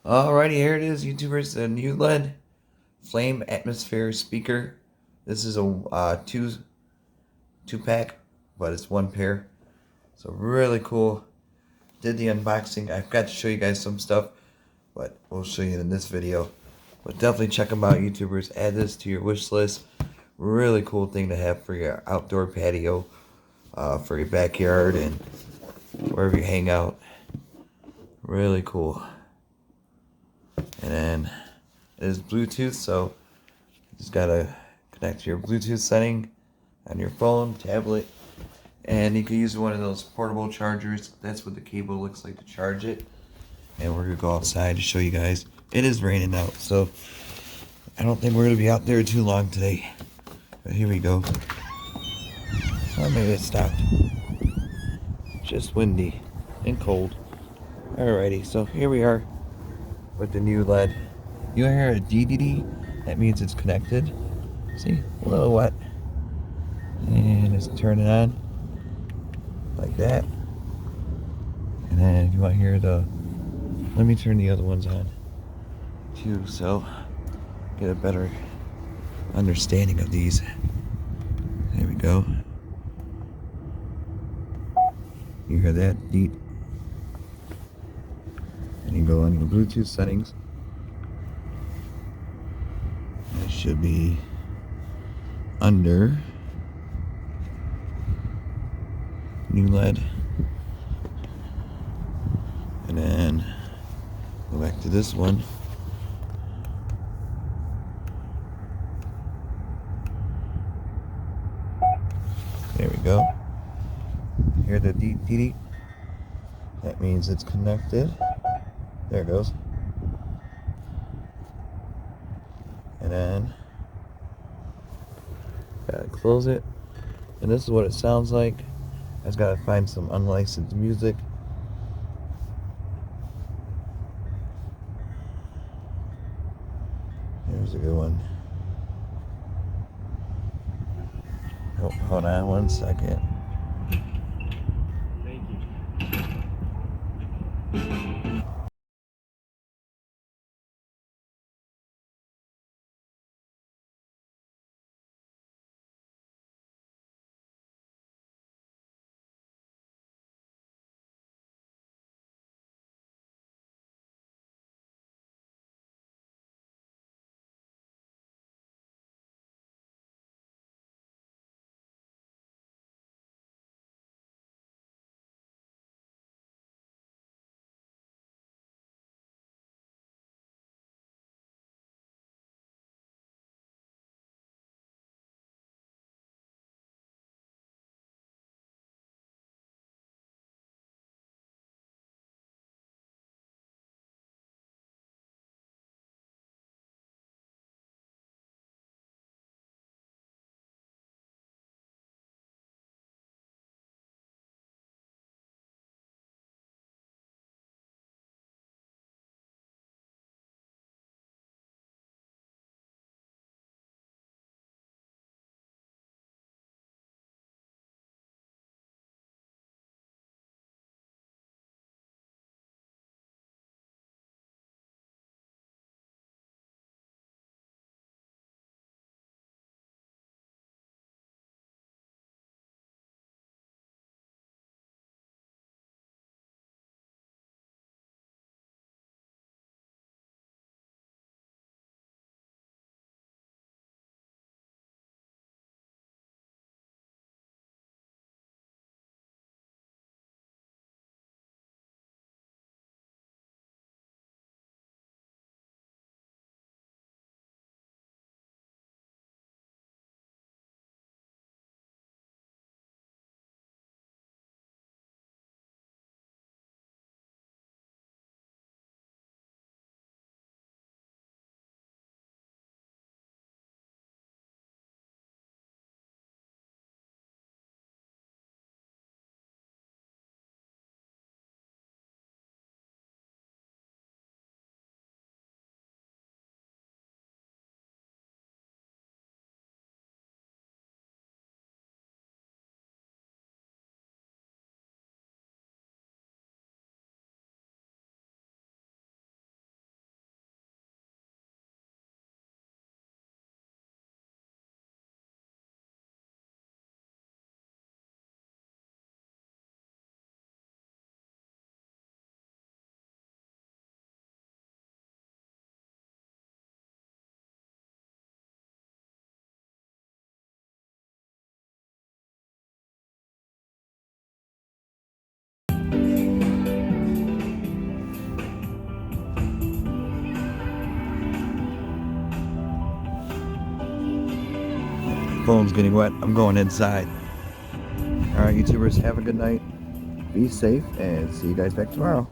Alrighty, here it is, YouTubers. The NULED Flame Atmosphere Speaker. This is a two pack, but it's one pair. So really cool. Did the unboxing. I forgot to show you guys some stuff, but we'll show you in this video. But definitely check them out, YouTubers. Add this to your wish list. Really cool thing to have for your outdoor patio, for your backyard, and wherever you hang out. Really cool. And then it is Bluetooth, so you just gotta connect to your Bluetooth setting on your phone, tablet, and you can use one of those portable chargers. That's what the cable looks like to charge it. And we're gonna go outside to show you guys. It is raining out, so I don't think we're gonna be out there too long today. But here we go. Oh, maybe it stopped. Just windy and cold. Alrighty, so here we are with the NULED. You hear a DDD? That means it's connected. See, a little wet. And it's turning on like that. And then if you want to hear let me turn the other ones on too, so get a better understanding of these. There we go. You hear that beat? And you go on your Bluetooth settings. It should be under NULED. And then go back to this one. There we go. Hear the deep deep. That means it's connected. There it goes. And then gotta close it. And this is what it sounds like. I just gotta find some unlicensed music. Here's a good one. Oh, hold on one second. phone's getting wet. I'm going inside. Alright, YouTubers, have a good night. Be safe, and see you guys back tomorrow.